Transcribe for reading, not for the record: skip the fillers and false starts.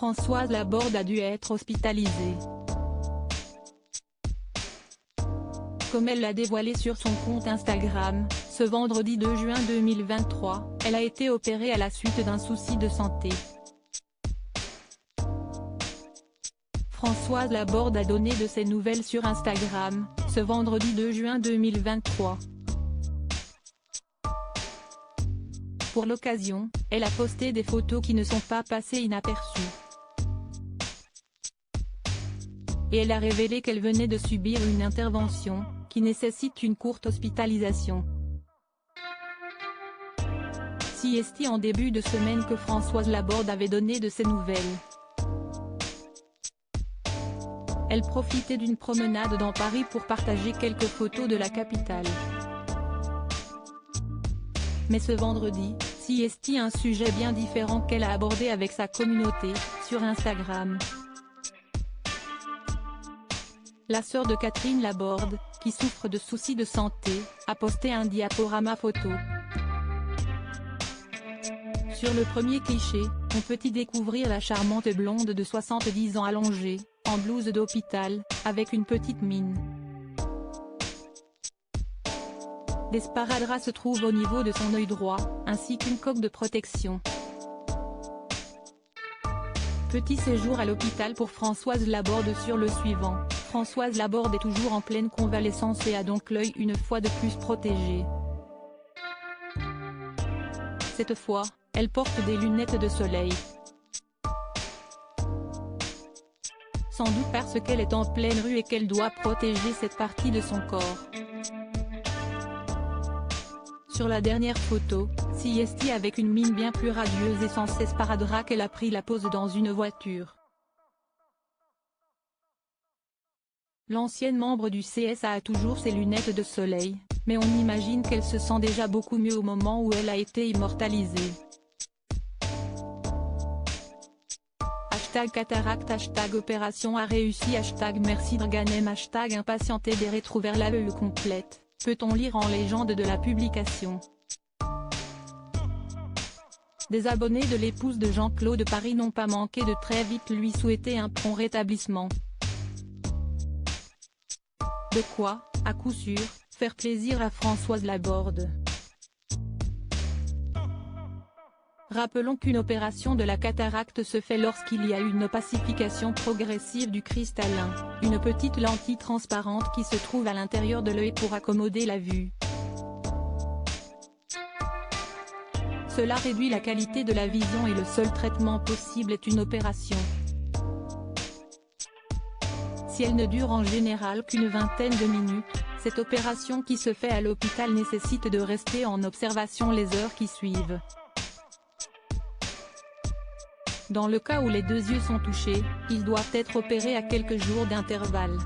Françoise Laborde a dû être hospitalisée. Comme elle l'a dévoilé sur son compte Instagram, ce vendredi 2 juin 2023, elle a été opérée à la suite d'un souci de santé. Françoise Laborde a donné de ses nouvelles sur Instagram, ce vendredi 2 juin 2023. Pour l'occasion, elle a posté des photos qui ne sont pas passées inaperçues. Et elle a révélé qu'elle venait de subir une intervention, qui nécessite une courte hospitalisation. C'est en début de semaine que Françoise Laborde avait donné de ses nouvelles. Elle profitait d'une promenade dans Paris pour partager quelques photos de la capitale. Mais ce vendredi, c'est un sujet bien différent qu'elle a abordé avec sa communauté, sur Instagram. La sœur de Catherine Laborde, qui souffre de soucis de santé, a posté un diaporama photo. Sur le premier cliché, on peut y découvrir la charmante blonde de 70 ans allongée, en blouse d'hôpital, avec une petite mine. Des sparadraps se trouvent au niveau de son œil droit, ainsi qu'une coque de protection. Petit séjour à l'hôpital pour Françoise Laborde sur le suivant. Françoise Laborde est toujours en pleine convalescence et a donc l'œil une fois de plus protégé. Cette fois, elle porte des lunettes de soleil. Sans doute parce qu'elle est en pleine rue et qu'elle doit protéger cette partie de son corps. Sur la dernière photo, c'est avec une mine bien plus radieuse et sans ses sparadraps qu'elle a pris la pose dans une voiture. L'ancienne membre du CSA a toujours ses lunettes de soleil, mais on imagine qu'elle se sent déjà beaucoup mieux au moment où elle a été immortalisée. #cataracte, #opération a réussi, #merci Draganem, #impatienté des rétros vers la UE complète, peut-on lire en légende de la publication. Des abonnés de l'épouse de Jean-Claude Paris n'ont pas manqué de très vite lui souhaiter un prompt rétablissement. De quoi, à coup sûr, faire plaisir à Françoise Laborde. Rappelons qu'une opération de la cataracte se fait lorsqu'il y a une opacification progressive du cristallin, une petite lentille transparente qui se trouve à l'intérieur de l'œil pour accommoder la vue. Cela réduit la qualité de la vision et le seul traitement possible est une opération. Si elle ne dure en général qu'une vingtaine de minutes, cette opération qui se fait à l'hôpital nécessite de rester en observation les heures qui suivent. Dans le cas où les deux yeux sont touchés, ils doivent être opérés à quelques jours d'intervalle.